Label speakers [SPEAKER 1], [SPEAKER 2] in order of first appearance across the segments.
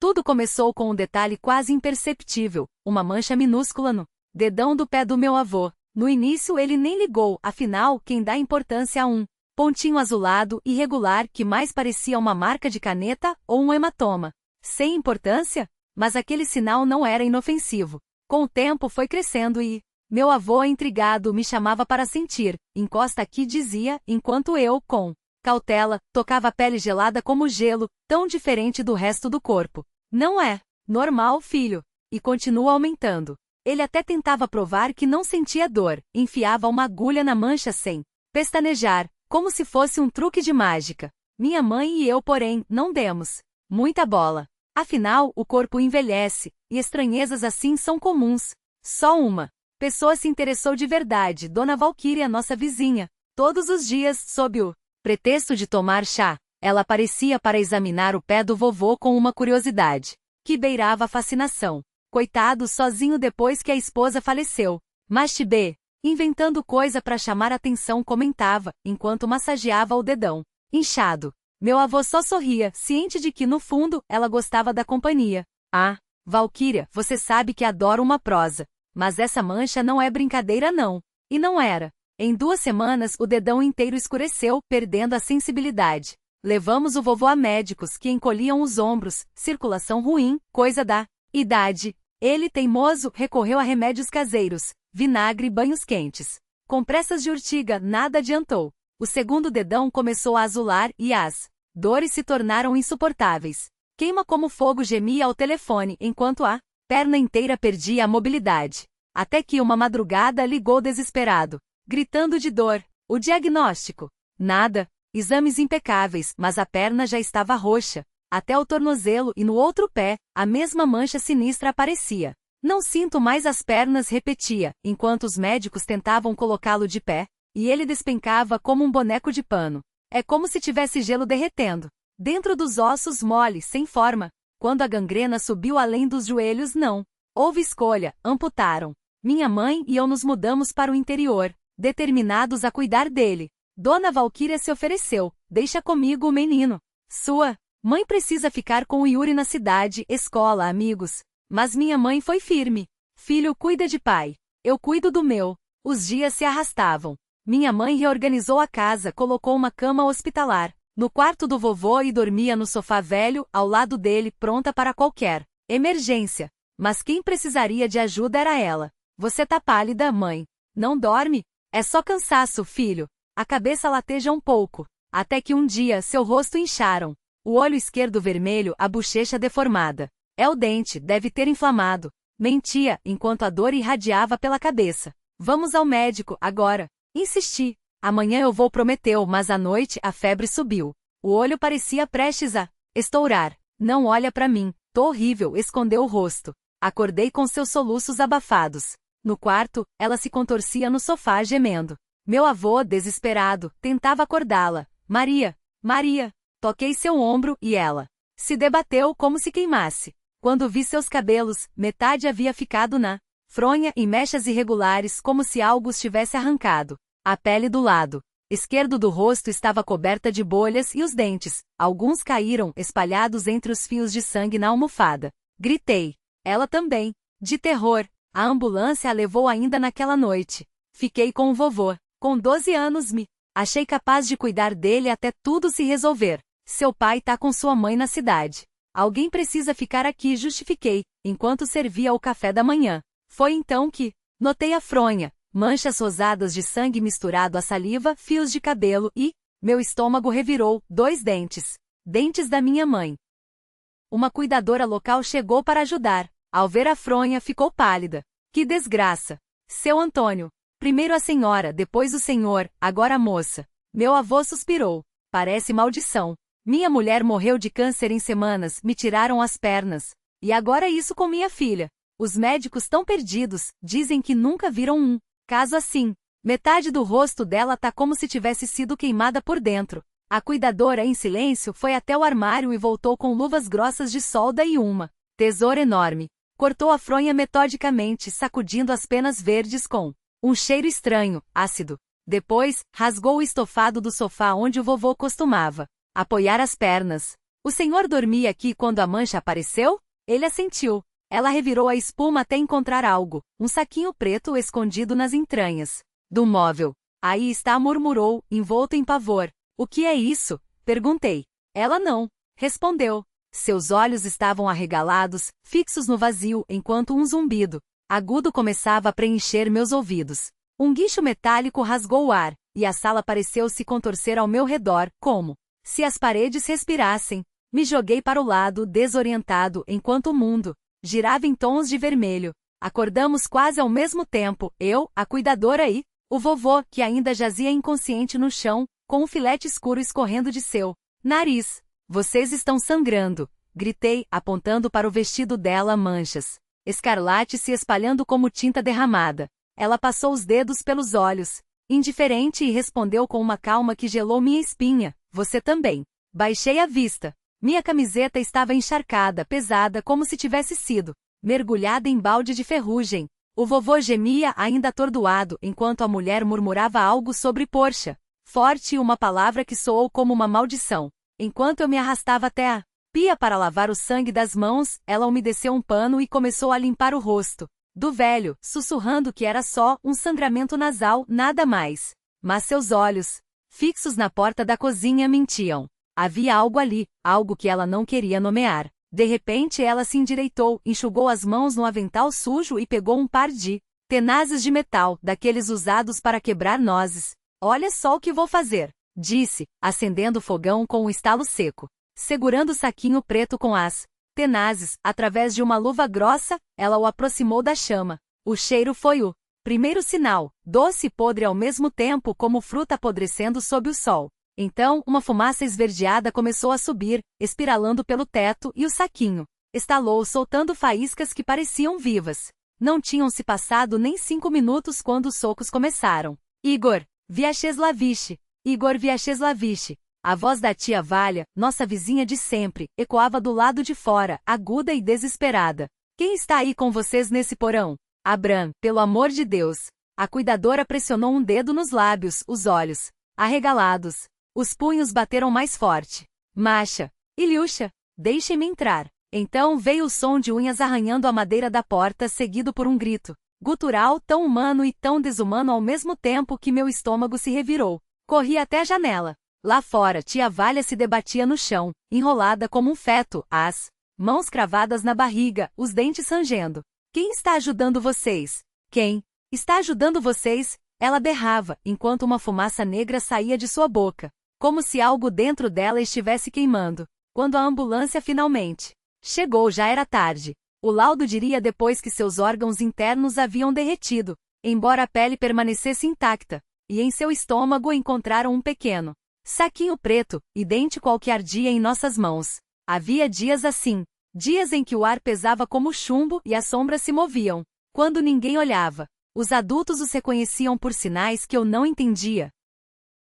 [SPEAKER 1] Tudo começou com um detalhe quase imperceptível, uma mancha minúscula no dedão do pé do meu avô. No início ele nem ligou, afinal, quem dá importância a um pontinho azulado, irregular, que mais parecia uma marca de caneta ou um hematoma? Sem importância? Mas aquele sinal não era inofensivo. Com o tempo foi crescendo e meu avô, intrigado, me chamava para sentir. Encosta aqui, dizia, enquanto eu, com cautela, tocava a pele gelada como gelo, tão diferente do resto do corpo. Não é normal, filho. E continua aumentando. Ele até tentava provar que não sentia dor, enfiava uma agulha na mancha sem pestanejar, como se fosse um truque de mágica. Minha mãe e eu, porém, não demos muita bola. Afinal, o corpo envelhece, e estranhezas assim são comuns. Só uma pessoa se interessou de verdade, Dona Valquíria, nossa vizinha. Todos os dias, sob o pretexto de tomar chá, ela aparecia para examinar o pé do vovô com uma curiosidade que beirava a fascinação. Coitado, sozinho depois que a esposa faleceu. Mas Tibê, inventando coisa para chamar atenção, comentava, enquanto massageava o dedão inchado. Meu avô só sorria, ciente de que, no fundo, ela gostava da companhia. Ah, Valquíria, você sabe que adoro uma prosa. Mas essa mancha não é brincadeira não. E não era. Em 2 semanas, o dedão inteiro escureceu, perdendo a sensibilidade. Levamos o vovô a médicos que encolhiam os ombros, circulação ruim, coisa da idade. Ele, teimoso, recorreu a remédios caseiros, vinagre e banhos quentes. Compressas de urtiga, nada adiantou. O segundo dedão começou a azular e as dores se tornaram insuportáveis. Queima como fogo, gemia ao telefone, enquanto a perna inteira perdia a mobilidade. Até que uma madrugada ligou desesperado, gritando de dor. O diagnóstico? Nada. Exames impecáveis, mas a perna já estava roxa. Até o tornozelo, e no outro pé, a mesma mancha sinistra aparecia. Não sinto mais as pernas, repetia, enquanto os médicos tentavam colocá-lo de pé, e ele despencava como um boneco de pano. É como se tivesse gelo derretendo dentro dos ossos, mole, sem forma. Quando a gangrena subiu além dos joelhos, não houve escolha, amputaram. Minha mãe e eu nos mudamos para o interior, determinados a cuidar dele. Dona Valquíria se ofereceu, deixa comigo o menino. Sua mãe precisa ficar com o Yuri na cidade, escola, amigos. Mas minha mãe foi firme. Filho cuida de pai. Eu cuido do meu. Os dias se arrastavam. Minha mãe reorganizou a casa, colocou uma cama hospitalar no quarto do vovô e dormia no sofá velho, ao lado dele, pronta para qualquer emergência. Mas quem precisaria de ajuda era ela. Você tá pálida, mãe. Não dorme? É só cansaço, filho. A cabeça lateja um pouco. Até que um dia seu rosto incharam. O olho esquerdo vermelho, a bochecha deformada. É o dente, deve ter inflamado. Mentia, enquanto a dor irradiava pela cabeça. Vamos ao médico, agora. Insisti. Amanhã eu vou, prometeu, mas à noite a febre subiu. O olho parecia prestes a estourar. Não olha pra mim. Tô horrível, escondeu o rosto. Acordei com seus soluços abafados. No quarto, ela se contorcia no sofá gemendo. Meu avô, desesperado, tentava acordá-la. Maria, Maria. Toquei seu ombro e ela se debateu como se queimasse. Quando vi seus cabelos, metade havia ficado na fronha e mechas irregulares, como se algo os tivesse arrancado. A pele do lado esquerdo do rosto estava coberta de bolhas e os dentes, alguns caíram, espalhados entre os fios de sangue na almofada. Gritei. Ela também. De terror. A ambulância a levou ainda naquela noite. Fiquei com o vovô. Com 12 anos me achei capaz de cuidar dele até tudo se resolver. Seu pai tá com sua mãe na cidade. Alguém precisa ficar aqui, justifiquei, enquanto servia o café da manhã. Foi então que notei a fronha, manchas rosadas de sangue misturado à saliva, fios de cabelo e meu estômago revirou, 2 dentes. Dentes da minha mãe. Uma cuidadora local chegou para ajudar. Ao ver a fronha, ficou pálida. Que desgraça! Seu Antônio. Primeiro a senhora, depois o senhor, agora a moça. Meu avô suspirou. Parece maldição. Minha mulher morreu de câncer em semanas, me tiraram as pernas. E agora isso com minha filha. Os médicos tão perdidos, dizem que nunca viram um caso assim. Metade do rosto dela tá como se tivesse sido queimada por dentro. A cuidadora, em silêncio, foi até o armário e voltou com luvas grossas de solda e uma tesoura enorme. Cortou a fronha metodicamente, sacudindo as penas verdes com um cheiro estranho, ácido. Depois, rasgou o estofado do sofá onde o vovô costumava apoiar as pernas. O senhor dormia aqui quando a mancha apareceu? Ele assentiu. Ela revirou a espuma até encontrar algo, um saquinho preto escondido nas entranhas do móvel. Aí está, murmurou, envolto em pavor. O que é isso? Perguntei. Ela não respondeu. Seus olhos estavam arregalados, fixos no vazio, enquanto um zumbido agudo começava a preencher meus ouvidos. Um guincho metálico rasgou o ar, e a sala pareceu se contorcer ao meu redor, como se as paredes respirassem. Me joguei para o lado, desorientado, enquanto o mundo girava em tons de vermelho. Acordamos quase ao mesmo tempo, eu, a cuidadora e o vovô, que ainda jazia inconsciente no chão, com um filete escuro escorrendo de seu nariz. Vocês estão sangrando, gritei, apontando para o vestido dela, manchas escarlate se espalhando como tinta derramada. Ela passou os dedos pelos olhos, indiferente, e respondeu com uma calma que gelou minha espinha. Você também. Baixei a vista. Minha camiseta estava encharcada, pesada, como se tivesse sido mergulhada em balde de ferrugem. O vovô gemia, ainda atordoado, enquanto a mulher murmurava algo sobre Portia. Forte, uma palavra que soou como uma maldição. Enquanto eu me arrastava até a pia para lavar o sangue das mãos, ela umedeceu um pano e começou a limpar o rosto do velho, sussurrando que era só um sangramento nasal, nada mais. Mas seus olhos, fixos na porta da cozinha, mentiam. Havia algo ali, algo que ela não queria nomear. De repente ela se endireitou, enxugou as mãos no avental sujo e pegou um par de tenazes de metal, daqueles usados para quebrar nozes. Olha só o que vou fazer, disse, acendendo o fogão com um estalo seco. Segurando o saquinho preto com as tenazes, através de uma luva grossa, ela o aproximou da chama. O cheiro foi o primeiro sinal, doce e podre ao mesmo tempo, como fruta apodrecendo sob o sol. Então, uma fumaça esverdeada começou a subir, espiralando pelo teto, e o saquinho estalou, soltando faíscas que pareciam vivas. Não tinham se passado nem 5 minutos quando os socos começaram. Igor Vyacheslaviche! Igor Vyacheslaviche! A voz da tia Valha, nossa vizinha de sempre, ecoava do lado de fora, aguda e desesperada. Quem está aí com vocês nesse porão? Abram, pelo amor de Deus! A cuidadora pressionou um dedo nos lábios, os olhos arregalados. Os punhos bateram mais forte. Masha! Ilyusha! Deixem-me entrar. Então veio o som de unhas arranhando a madeira da porta, seguido por um grito gutural, tão humano e tão desumano ao mesmo tempo, que meu estômago se revirou. Corri até a janela. Lá fora, tia Valha se debatia no chão, enrolada como um feto, as mãos cravadas na barriga, os dentes rangendo. Quem está ajudando vocês? Quem está ajudando vocês? Ela berrava, enquanto uma fumaça negra saía de sua boca, como se algo dentro dela estivesse queimando. Quando a ambulância finalmente chegou, já era tarde. O laudo diria depois que seus órgãos internos haviam derretido, embora a pele permanecesse intacta, e em seu estômago encontraram um pequeno saquinho preto, idêntico ao que ardia em nossas mãos. Havia dias assim, dias em que o ar pesava como chumbo e as sombras se moviam, quando ninguém olhava. Os adultos os reconheciam por sinais que eu não entendia.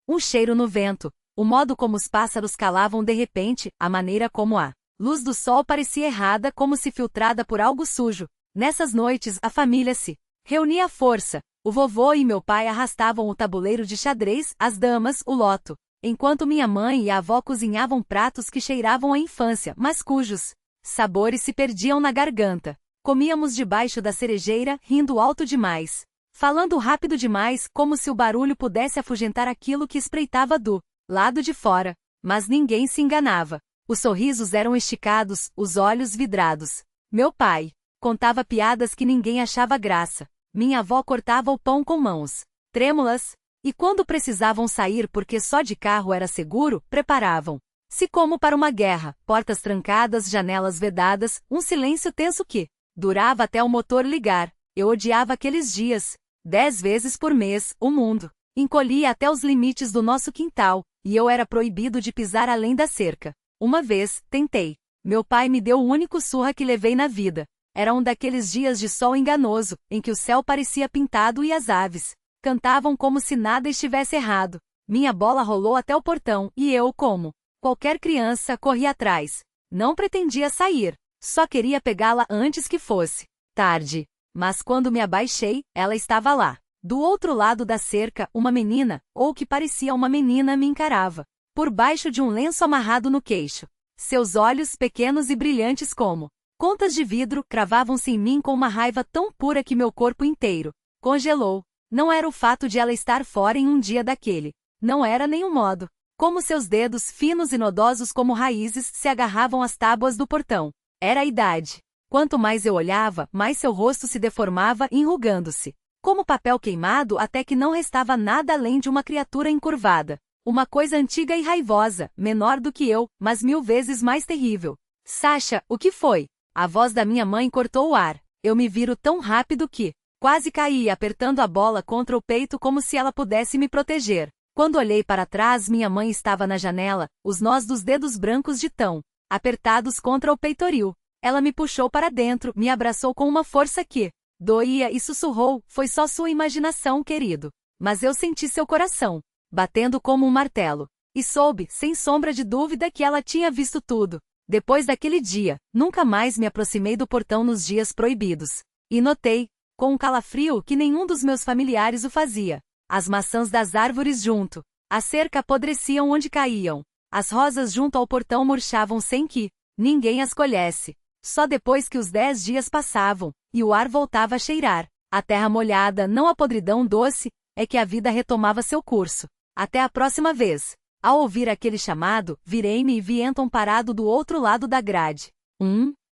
[SPEAKER 1] Um cheiro no vento, o modo como os pássaros calavam de repente, a maneira como a luz do sol parecia errada, como se filtrada por algo sujo. Nessas noites, a família se reunia à força. O vovô e meu pai arrastavam o tabuleiro de xadrez, as damas, o loto, enquanto minha mãe e a avó cozinhavam pratos que cheiravam à infância, mas cujos sabores se perdiam na garganta. Comíamos debaixo da cerejeira, rindo alto demais, falando rápido demais, como se o barulho pudesse afugentar aquilo que espreitava do lado de fora. Mas ninguém se enganava. Os sorrisos eram esticados, os olhos vidrados. Meu pai contava piadas que ninguém achava graça. Minha avó cortava o pão com mãos trêmulas, e quando precisavam sair porque só de carro era seguro, preparavam-se como para uma guerra, portas trancadas, janelas vedadas, um silêncio tenso que durava até o motor ligar. Eu odiava aqueles dias. 10 vezes por mês, o mundo encolhia até os limites do nosso quintal, e eu era proibido de pisar além da cerca. Uma vez, tentei. Meu pai me deu o único surra que levei na vida. Era um daqueles dias de sol enganoso, em que o céu parecia pintado e as aves cantavam como se nada estivesse errado. Minha bola rolou até o portão, e eu, como qualquer criança, corri atrás. Não pretendia sair, só queria pegá-la antes que fosse tarde. Mas quando me abaixei, ela estava lá. Do outro lado da cerca, uma menina, ou que parecia uma menina, me encarava, por baixo de um lenço amarrado no queixo. Seus olhos, pequenos e brilhantes como contas de vidro, cravavam-se em mim com uma raiva tão pura que meu corpo inteiro congelou. Não era o fato de ela estar fora em um dia daquele. Não era nem o modo como seus dedos, finos e nodosos como raízes, se agarravam às tábuas do portão. Era a idade. Quanto mais eu olhava, mais seu rosto se deformava, enrugando-se como papel queimado, até que não restava nada além de uma criatura encurvada. Uma coisa antiga e raivosa, menor do que eu, mas 1000 vezes mais terrível. Sasha, o que foi? A voz da minha mãe cortou o ar. Eu me viro tão rápido que quase caí, apertando a bola contra o peito como se ela pudesse me proteger. Quando olhei para trás, minha mãe estava na janela, os nós dos dedos brancos de tão apertados contra o peitoril. Ela me puxou para dentro, me abraçou com uma força que doía e sussurrou: "Foi só sua imaginação, querido." Mas eu senti seu coração batendo como um martelo. E soube, sem sombra de dúvida, que ela tinha visto tudo. Depois daquele dia, nunca mais me aproximei do portão nos dias proibidos. E notei, com um calafrio, que nenhum dos meus familiares o fazia. As maçãs das árvores junto à cerca apodreciam onde caíam. As rosas junto ao portão murchavam sem que ninguém as colhesse. Só depois que os 10 dias passavam, e o ar voltava a cheirar, a terra molhada, não a podridão doce, é que a vida retomava seu curso. Até a próxima vez. Ao ouvir aquele chamado, virei-me e vi Anton parado do outro lado da grade.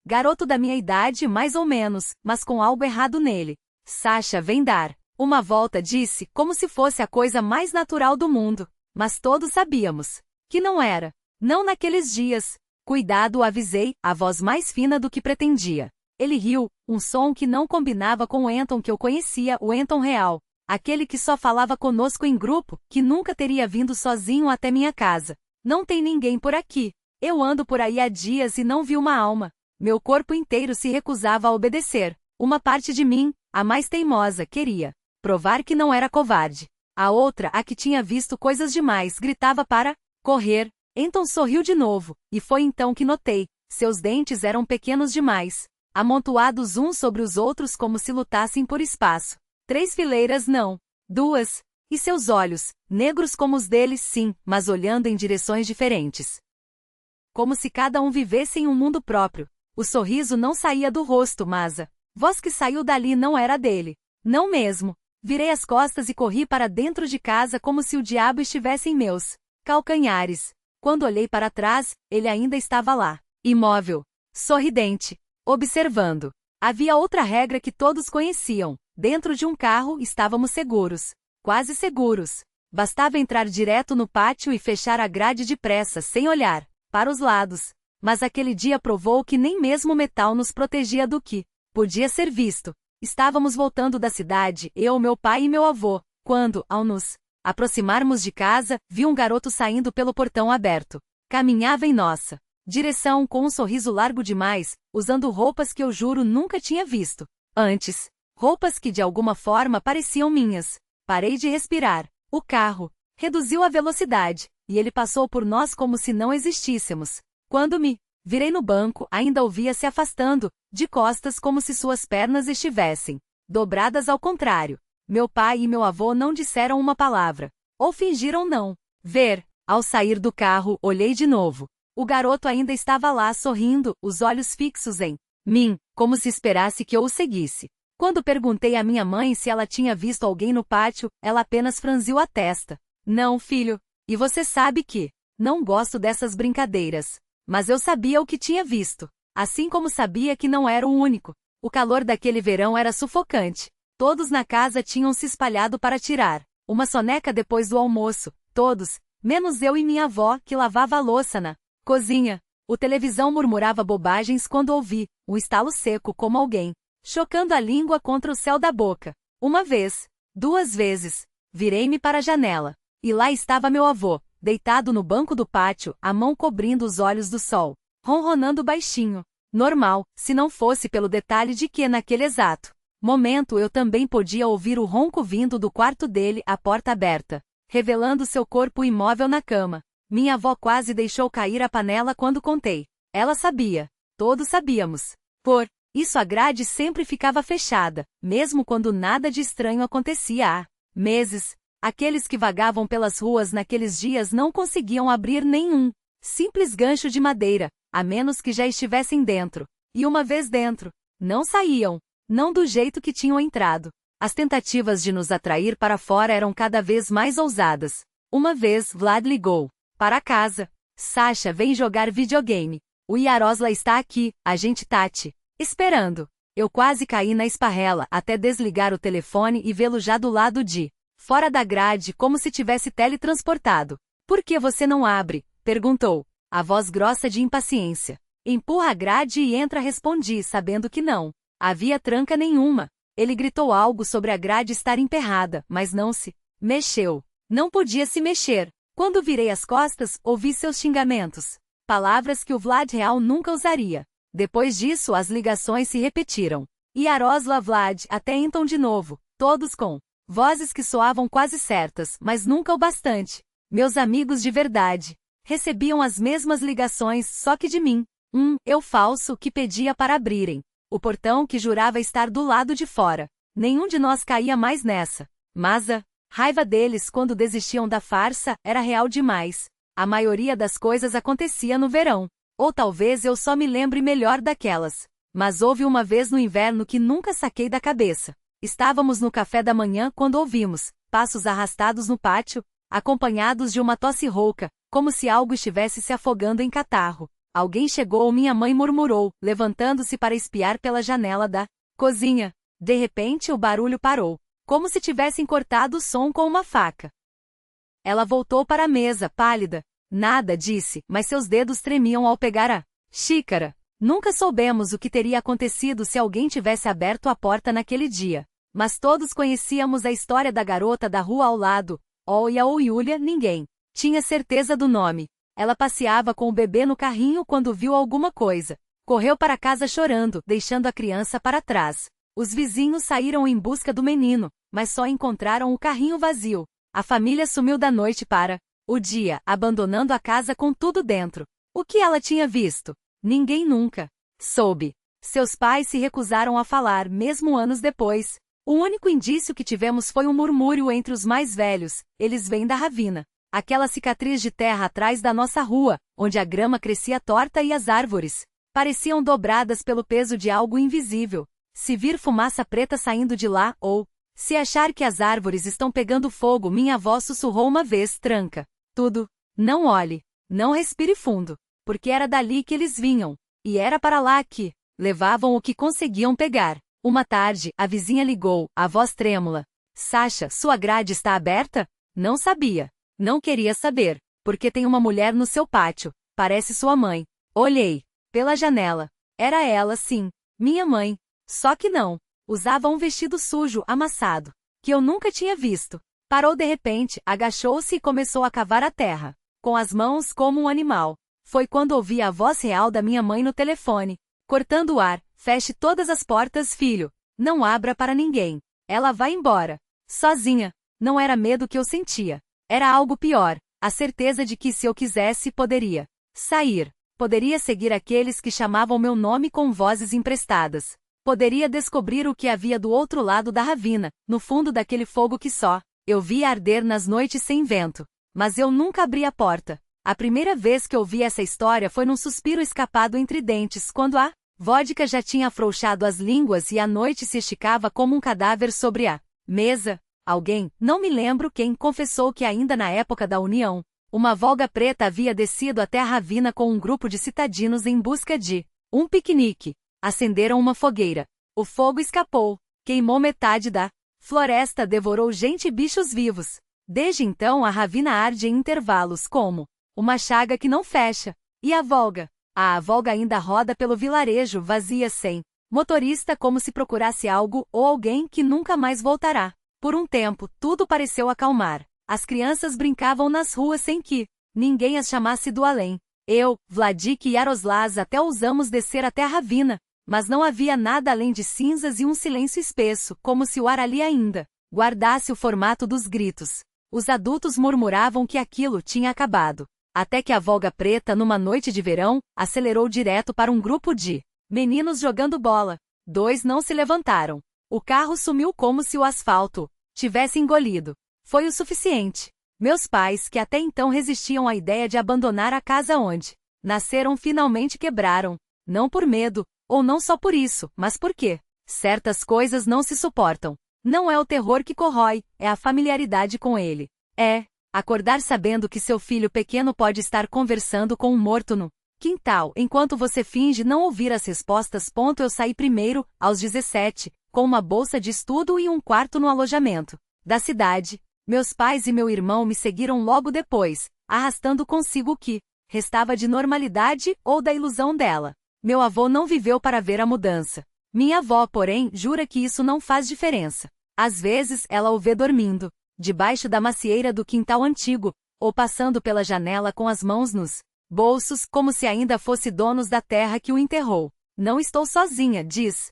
[SPEAKER 1] Garoto da minha idade, mais ou menos, mas com algo errado nele. "Sasha, vem dar uma volta", disse, como se fosse a coisa mais natural do mundo. Mas todos sabíamos que não era. Não naqueles dias. "Cuidado", avisei, a voz mais fina do que pretendia. Ele riu, um som que não combinava com o Anton que eu conhecia, o Anton real. Aquele que só falava conosco em grupo, que nunca teria vindo sozinho até minha casa. "Não tem ninguém por aqui. Eu ando por aí há dias e não vi uma alma." Meu corpo inteiro se recusava a obedecer. Uma parte de mim, a mais teimosa, queria provar que não era covarde. A outra, a que tinha visto coisas demais, gritava para correr. Anton sorriu de novo, e foi então que notei. Seus dentes eram pequenos demais, amontoados uns sobre os outros como se lutassem por espaço. 3 fileiras não, 2. E seus olhos, negros como os deles, sim, mas olhando em direções diferentes. Como se cada um vivesse em um mundo próprio. O sorriso não saía do rosto, mas a voz que saiu dali não era dele. Não mesmo. Virei as costas e corri para dentro de casa como se o diabo estivesse em meus calcanhares. Quando olhei para trás, ele ainda estava lá, imóvel, sorridente, observando. Havia outra regra que todos conheciam. Dentro de um carro, estávamos seguros. Quase seguros. Bastava entrar direto no pátio e fechar a grade depressa, sem olhar para os lados. Mas aquele dia provou que nem mesmo o metal nos protegia do que podia ser visto. Estávamos voltando da cidade, eu, meu pai e meu avô, quando, ao nos aproximarmos de casa, vi um garoto saindo pelo portão aberto. Caminhava em nossa direção com um sorriso largo demais, usando roupas que eu juro nunca tinha visto antes. Roupas que de alguma forma pareciam minhas. Parei de respirar. O carro reduziu a velocidade, e ele passou por nós como se não existíssemos. Quando me virei no banco, ainda o via se afastando, de costas como se suas pernas estivessem dobradas ao contrário. Meu pai e meu avô não disseram uma palavra. Ou fingiram não ver. Ao sair do carro, olhei de novo. O garoto ainda estava lá sorrindo, os olhos fixos em mim, como se esperasse que eu o seguisse. Quando perguntei à minha mãe se ela tinha visto alguém no pátio, ela apenas franziu a testa. "Não, filho. E você sabe que não gosto dessas brincadeiras." Mas eu sabia o que tinha visto. Assim como sabia que não era o único. O calor daquele verão era sufocante. Todos na casa tinham se espalhado para tirar uma soneca depois do almoço. Todos, menos eu e minha avó, que lavava a louça na cozinha. O televisão murmurava bobagens quando ouvi um estalo seco como alguém chocando a língua contra o céu da boca. Uma vez, 2 vezes, virei-me para a janela. E lá estava meu avô, deitado no banco do pátio, a mão cobrindo os olhos do sol, ronronando baixinho. Normal, se não fosse pelo detalhe de que naquele exato momento eu também podia ouvir o ronco vindo do quarto dele, a porta aberta, revelando seu corpo imóvel na cama. Minha avó quase deixou cair a panela quando contei. Ela sabia. Todos sabíamos. Por isso a grade sempre ficava fechada, mesmo quando nada de estranho acontecia há meses. Aqueles que vagavam pelas ruas naqueles dias não conseguiam abrir nenhum Simples gancho de madeira, a menos que já estivessem dentro. E uma vez dentro, não saíam. Não do jeito que tinham entrado. As tentativas de nos atrair para fora eram cada vez mais ousadas. Uma vez, Vlad ligou. Para casa. Sasha, vem jogar videogame. O Yarosla está aqui, a gente Tati. Esperando. Eu quase caí na esparrela até desligar o telefone e vê-lo já do lado de fora da grade como se tivesse teletransportado. Por que você não abre? Perguntou. A voz grossa de impaciência. Empurra a grade e entra, respondi, sabendo que não havia tranca nenhuma. Ele gritou algo sobre a grade estar emperrada, mas não se mexeu. Não podia se mexer. Quando virei as costas, ouvi seus xingamentos. Palavras que o Vlad real nunca usaria. Depois disso, as ligações se repetiram. Yarosla, Vlad, até então de novo, todos com vozes que soavam quase certas, mas nunca o bastante. Meus amigos de verdade recebiam as mesmas ligações, só que de mim. Eu falso que pedia para abrirem o portão, que jurava estar do lado de fora. Nenhum de nós caía mais nessa. Mas a raiva deles quando desistiam da farsa era real demais. A maioria das coisas acontecia no verão. Ou talvez eu só me lembre melhor daquelas. Mas houve uma vez no inverno que nunca saquei da cabeça. Estávamos no café da manhã quando ouvimos passos arrastados no pátio, acompanhados de uma tosse rouca, como se algo estivesse se afogando em catarro. Alguém chegou ou minha mãe murmurou, levantando-se para espiar pela janela da cozinha. De repente o barulho parou, como se tivessem cortado o som com uma faca. Ela voltou para a mesa, pálida. Nada, disse, mas seus dedos tremiam ao pegar a xícara. Nunca soubemos o que teria acontecido se alguém tivesse aberto a porta naquele dia. Mas todos conhecíamos a história da garota da rua ao lado. Olha ou Yulia, ninguém tinha certeza do nome. Ela passeava com o bebê no carrinho quando viu alguma coisa. Correu para casa chorando, deixando a criança para trás. Os vizinhos saíram em busca do menino, mas só encontraram o carrinho vazio. A família sumiu da noite para o dia, abandonando a casa com tudo dentro. O que ela tinha visto? Ninguém nunca soube. Seus pais se recusaram a falar, mesmo anos depois. O único indício que tivemos foi um murmúrio entre os mais velhos. Eles vêm da ravina. Aquela cicatriz de terra atrás da nossa rua, onde a grama crescia torta e as árvores pareciam dobradas pelo peso de algo invisível. Se vir fumaça preta saindo de lá, ou se achar que as árvores estão pegando fogo, minha avó sussurrou uma vez, tranca tudo. Não olhe. Não respire fundo. Porque era dali que eles vinham. E era para lá que levavam o que conseguiam pegar. Uma tarde, a vizinha ligou, a voz trêmula. Sasha, sua grade está aberta? Não sabia. Não queria saber. Porque tem uma mulher no seu pátio. Parece sua mãe. Olhei. Pela janela. Era ela, sim. Minha mãe. Só que não. Usava um vestido sujo, amassado. Que eu nunca tinha visto. Parou de repente, agachou-se e começou a cavar a terra. Com as mãos como um animal. Foi quando ouvi a voz real da minha mãe no telefone. Cortando o ar. Feche todas as portas, filho. Não abra para ninguém. Ela vai embora. Sozinha. Não era medo que eu sentia. Era algo pior. A certeza de que se eu quisesse, poderia sair. Poderia seguir aqueles que chamavam meu nome com vozes emprestadas. Poderia descobrir o que havia do outro lado da ravina, no fundo daquele fogo que só eu via arder nas noites sem vento. Mas eu nunca abri a porta. A primeira vez que ouvi essa história foi num suspiro escapado entre dentes, quando a vodka já tinha afrouxado as línguas e a noite se esticava como um cadáver sobre a mesa. Alguém, não me lembro quem, confessou que ainda na época da União, uma Volga preta havia descido até a ravina com um grupo de citadinos em busca de um piquenique. Acenderam uma fogueira. O fogo escapou, queimou metade da floresta, devorou gente e bichos vivos. Desde então a ravina arde em intervalos como uma chaga que não fecha. E a Volga? A Volga ainda roda pelo vilarejo, vazia, sem motorista, como se procurasse algo ou alguém que nunca mais voltará. Por um tempo, tudo pareceu acalmar. As crianças brincavam nas ruas sem que ninguém as chamasse do além. Eu, Vladik e Yaroslaz até ousamos descer até a ravina, mas não havia nada além de cinzas e um silêncio espesso, como se o ar ali ainda guardasse o formato dos gritos. Os adultos murmuravam que aquilo tinha acabado. Até que a Volga preta, numa noite de verão, acelerou direto para um grupo de meninos jogando bola. 2 não se levantaram. O carro sumiu como se o asfalto tivesse engolido. Foi o suficiente. Meus pais, que até então resistiam à ideia de abandonar a casa onde nasceram, finalmente quebraram. Não por medo, ou não só por isso, mas porque certas coisas não se suportam. Não é o terror que corrói, é a familiaridade com ele. É acordar sabendo que seu filho pequeno pode estar conversando com um morto no quintal, enquanto você finge não ouvir as respostas. Eu saí primeiro, aos 17, com uma bolsa de estudo e um quarto no alojamento da cidade. Meus pais e meu irmão me seguiram logo depois, arrastando consigo o que restava de normalidade ou da ilusão dela. Meu avô não viveu para ver a mudança. Minha avó, porém, jura que isso não faz diferença. Às vezes, ela o vê dormindo debaixo da macieira do quintal antigo, ou passando pela janela com as mãos nos bolsos, como se ainda fosse donos da terra que o enterrou. Não estou sozinha, diz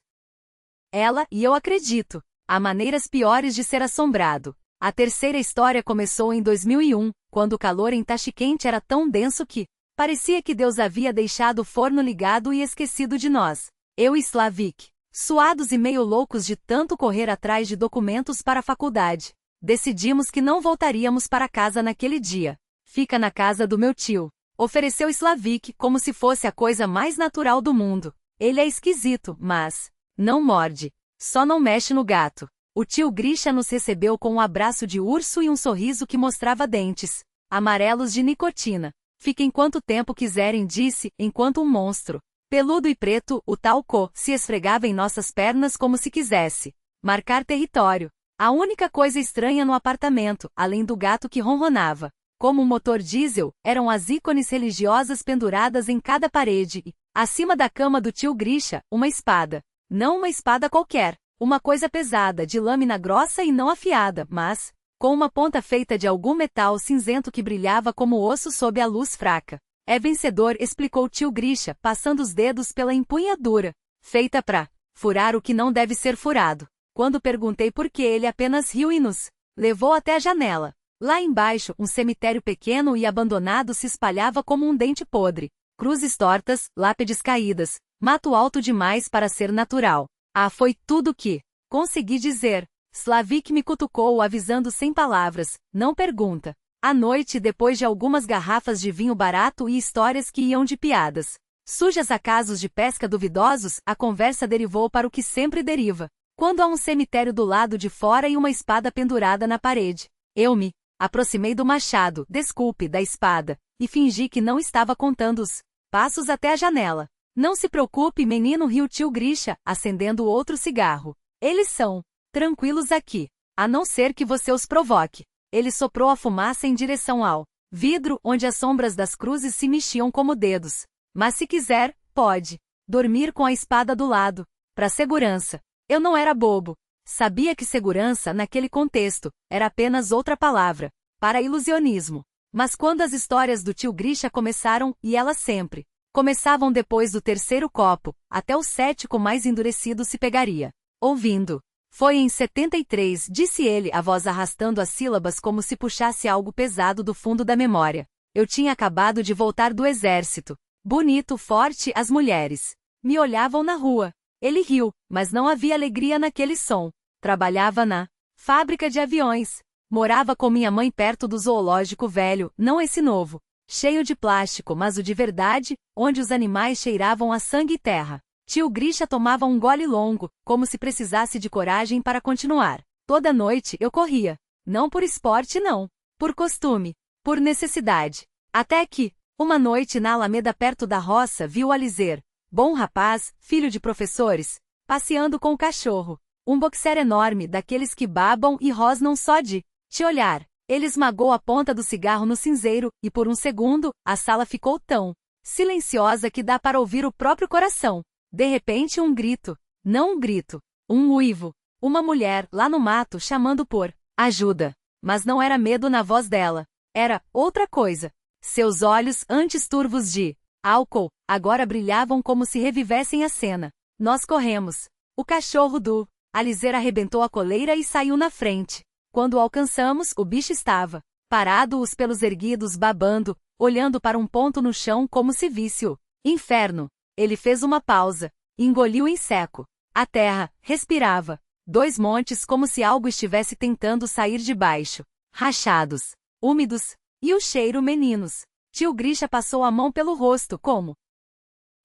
[SPEAKER 1] ela, e eu acredito. Há maneiras piores de ser assombrado. A terceira história começou em 2001, quando o calor em Tashkent era tão denso que parecia que Deus havia deixado o forno ligado e esquecido de nós. Eu e Slavik, suados e meio loucos de tanto correr atrás de documentos para a faculdade, decidimos que não voltaríamos para casa naquele dia. Fica na casa do meu tio, ofereceu Slavik como se fosse a coisa mais natural do mundo. Ele é esquisito, mas não morde. Só não mexe no gato. O tio Grisha nos recebeu com um abraço de urso e um sorriso que mostrava dentes amarelos de nicotina. Fiquem quanto tempo quiserem, disse, enquanto um monstro peludo e preto, o talco, se esfregava em nossas pernas como se quisesse marcar território. A única coisa estranha no apartamento, além do gato que ronronava como um motor diesel, eram as ícones religiosas penduradas em cada parede e, acima da cama do tio Grisha, uma espada. Não uma espada qualquer, uma coisa pesada, de lâmina grossa e não afiada, mas com uma ponta feita de algum metal cinzento que brilhava como osso sob a luz fraca. É vencedor, explicou tio Grisha, passando os dedos pela empunhadura, feita pra furar o que não deve ser furado. Quando perguntei por que, ele apenas riu e nos levou até a janela. Lá embaixo, um cemitério pequeno e abandonado se espalhava como um dente podre. Cruzes tortas, lápides caídas, mato alto demais para ser natural. Ah, foi tudo que consegui dizer. Slavik me cutucou, avisando sem palavras, não pergunta. À noite, depois de algumas garrafas de vinho barato e histórias que iam de piadas sujas a casos de pesca duvidosos, a conversa derivou para o que sempre deriva. Quando há um cemitério do lado de fora e uma espada pendurada na parede. Eu me aproximei do machado, desculpe, da espada, e fingi que não estava contando os passos até a janela. Não se preocupe, menino, riu tio Grisha, acendendo outro cigarro. Eles são tranquilos aqui, a não ser que você os provoque. Ele soprou a fumaça em direção ao vidro, onde as sombras das cruzes se mexiam como dedos. Mas se quiser, pode dormir com a espada do lado, para segurança. Eu não era bobo. Sabia que segurança, naquele contexto, era apenas outra palavra para ilusionismo. Mas quando as histórias do tio Grisha começaram, e elas sempre começavam depois do terceiro copo, até o sétimo mais endurecido se pegaria ouvindo. Foi em 73, disse ele, a voz arrastando as sílabas como se puxasse algo pesado do fundo da memória. Eu tinha acabado de voltar do exército. Bonito, forte, as mulheres me olhavam na rua. Ele riu, mas não havia alegria naquele som. Trabalhava na fábrica de aviões. Morava com minha mãe perto do zoológico velho, não esse novo, cheio de plástico, mas o de verdade, onde os animais cheiravam a sangue e terra. Tio Grisha tomava um gole longo, como se precisasse de coragem para continuar. Toda noite eu corria. Não por esporte não. Por costume. Por necessidade. Até que, uma noite na Alameda perto da roça, vi o Alizer, bom rapaz, filho de professores, passeando com o cachorro. Um boxer enorme, daqueles que babam e rosnam só de te olhar. Ele esmagou a ponta do cigarro no cinzeiro, e por um segundo, a sala ficou tão silenciosa que dá para ouvir o próprio coração. De repente um grito. Não um grito. Um uivo. Uma mulher, lá no mato, chamando por ajuda. Mas não era medo na voz dela. Era outra coisa. Seus olhos, antes turvos de álcool, agora brilhavam como se revivessem a cena. Nós corremos. O cachorro do Alizer arrebentou a coleira e saiu na frente. Quando o alcançamos, o bicho estava parado, os pelos erguidos, babando, olhando para um ponto no chão como se visse o inferno. Ele fez uma pausa, engoliu em seco. A terra respirava. 2 montes como se algo estivesse tentando sair de baixo. Rachados. úmidos. E o cheiro, meninos? Tio Grisha passou a mão pelo rosto, como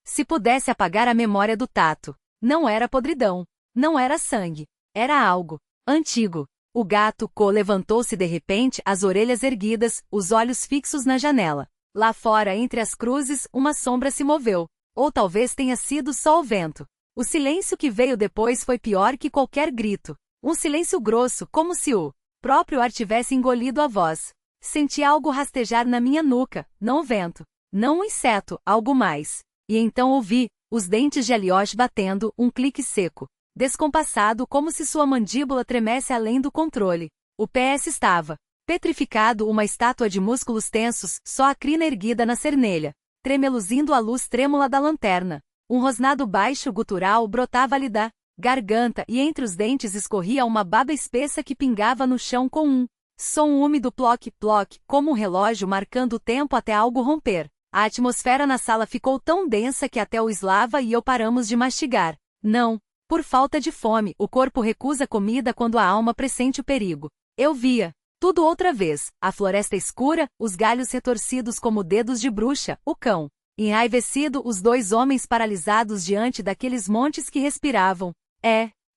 [SPEAKER 1] se pudesse apagar a memória do tato. Não era podridão. Não era sangue. Era algo antigo. O gato Co levantou-se de repente, as orelhas erguidas, os olhos fixos na janela. Lá fora, entre as cruzes, uma sombra se moveu. Ou talvez tenha sido só o vento. O silêncio que veio depois foi pior que qualquer grito. Um silêncio grosso, como se o próprio ar tivesse engolido a voz. Senti algo rastejar na minha nuca, não o vento. Não um inseto, algo mais. E então ouvi os dentes de Aliosh batendo, um clique seco. Descompassado, como se sua mandíbula tremesse além do controle. O PS estava petrificado, uma estátua de músculos tensos, só a crina erguida na cernelha, tremeluzindo a luz trêmula da lanterna. Um rosnado baixo gutural brotava-lhe da garganta e entre os dentes escorria uma baba espessa que pingava no chão com um som úmido ploc-ploc, como um relógio marcando o tempo até algo romper. A atmosfera na sala ficou tão densa que até o Slava e eu paramos de mastigar. Não, por falta de fome, o corpo recusa comida quando a alma pressente o perigo. Eu via tudo outra vez, a floresta escura, os galhos retorcidos como dedos de bruxa, o cão enraivecido, os dois homens paralisados diante daqueles montes que respiravam.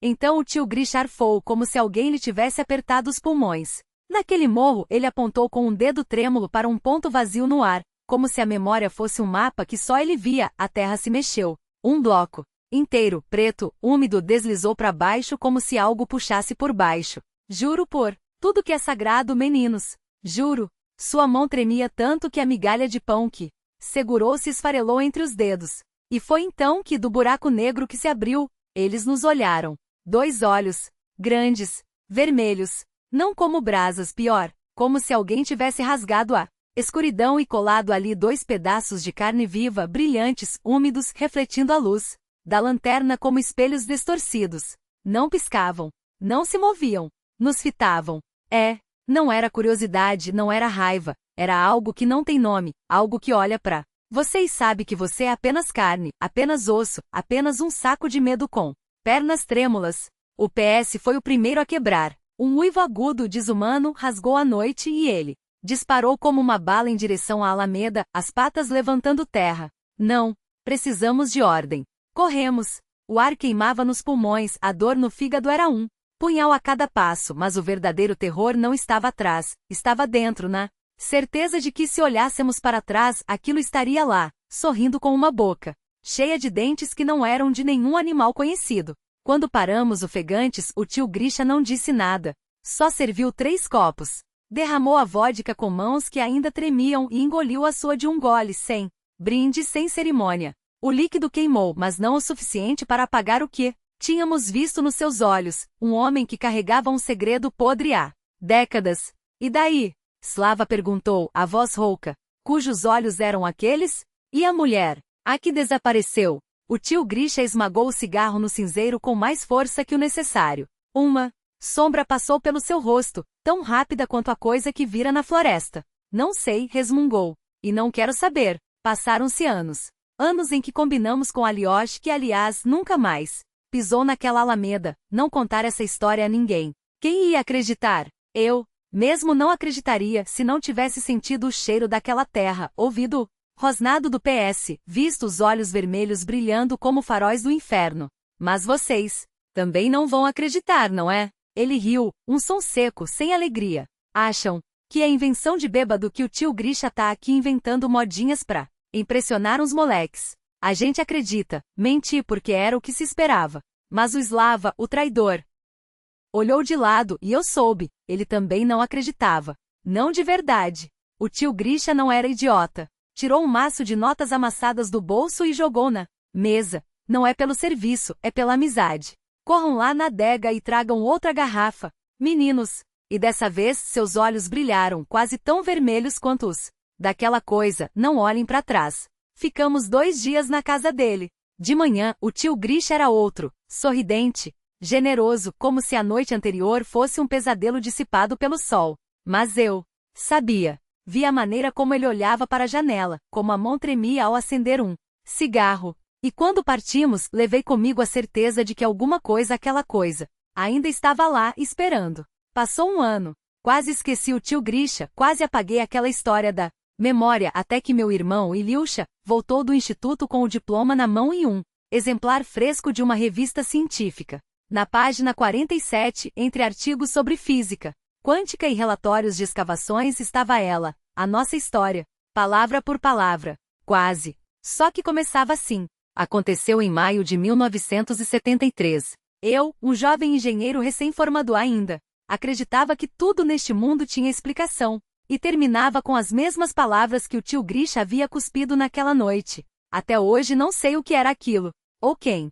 [SPEAKER 1] Então o tio Grisha arfou como se alguém lhe tivesse apertado os pulmões. Naquele morro, ele apontou com um dedo trêmulo para um ponto vazio no ar, como se a memória fosse um mapa que só ele via. A terra se mexeu. Um bloco inteiro, preto, úmido, deslizou para baixo como se algo puxasse por baixo. Juro por tudo que é sagrado, meninos. Juro. Sua mão tremia tanto que a migalha de pão que segurou se esfarelou entre os dedos. E foi então que, do buraco negro que se abriu, eles nos olharam. Dois olhos, grandes, vermelhos, não como brasas, pior, como se alguém tivesse rasgado a escuridão e colado ali dois pedaços de carne viva, brilhantes, úmidos, refletindo a luz da lanterna como espelhos distorcidos. Não piscavam, não se moviam, nos fitavam. Não era curiosidade, não era raiva, era algo que não tem nome, algo que olha pra você e sabe que você é apenas carne, apenas osso, apenas um saco de medo com pernas trêmulas. O PS foi o primeiro a quebrar. Um uivo agudo, desumano, rasgou a noite e ele disparou como uma bala em direção à alameda, as patas levantando terra. Não, precisamos de ordem. Corremos. O ar queimava nos pulmões, a dor no fígado era um punhal a cada passo, mas o verdadeiro terror não estava atrás, estava dentro, na certeza de que se olhássemos para trás, aquilo estaria lá, sorrindo com uma boca cheia de dentes que não eram de nenhum animal conhecido. Quando paramos ofegantes, o tio Grisha não disse nada. Só serviu 3 copos. Derramou a vodka com mãos que ainda tremiam e engoliu a sua de um gole, sem brinde, sem cerimônia. O líquido queimou, mas não o suficiente para apagar o que tínhamos visto nos seus olhos, um homem que carregava um segredo podre há décadas. E daí? Slava perguntou, a voz rouca, cujos olhos eram aqueles? E a mulher? A que desapareceu? O tio Grisha esmagou o cigarro no cinzeiro com mais força que o necessário. Uma sombra passou pelo seu rosto, tão rápida quanto a coisa que vira na floresta. Não sei, resmungou. E não quero saber. Passaram-se anos. Anos em que combinamos com Aliosh que, aliás, nunca mais pisou naquela alameda, não contar essa história a ninguém. Quem ia acreditar? Eu, mesmo não acreditaria se não tivesse sentido o cheiro daquela terra, ouvido o rosnado do PS, visto os olhos vermelhos brilhando como faróis do inferno. Mas vocês também não vão acreditar, não é? Ele riu, um som seco, sem alegria. Acham que é invenção de bêbado que o tio Grisha tá aqui inventando modinhas pra impressionar uns moleques. A gente acredita, menti porque era o que se esperava. Mas o Slava, o traidor, olhou de lado e eu soube, ele também não acreditava. Não de verdade. O tio Grisha não era idiota. Tirou um maço de notas amassadas do bolso e jogou na mesa. Não é pelo serviço, é pela amizade. Corram lá na adega e tragam outra garrafa, meninos. E dessa vez seus olhos brilharam, quase tão vermelhos quanto os daquela coisa, não olhem para trás. Ficamos 2 dias na casa dele. De manhã, o tio Grisha era outro, sorridente, generoso, como se a noite anterior fosse um pesadelo dissipado pelo sol. Mas eu sabia. Vi a maneira como ele olhava para a janela, como a mão tremia ao acender um cigarro. E quando partimos, levei comigo a certeza de que alguma coisa, aquela coisa, ainda estava lá, esperando. Passou um ano. Quase esqueci o tio Grisha, quase apaguei aquela história da memória até que meu irmão Ilyusha voltou do instituto com o diploma na mão e um exemplar fresco de uma revista científica. Na página 47, entre artigos sobre física quântica e relatórios de escavações estava ela, a nossa história, palavra por palavra, quase. Só que começava assim. Aconteceu em maio de 1973. Eu, um jovem engenheiro recém-formado ainda, acreditava que tudo neste mundo tinha explicação, e terminava com as mesmas palavras que o tio Grisha havia cuspido naquela noite. Até hoje não sei o que era aquilo, ou quem.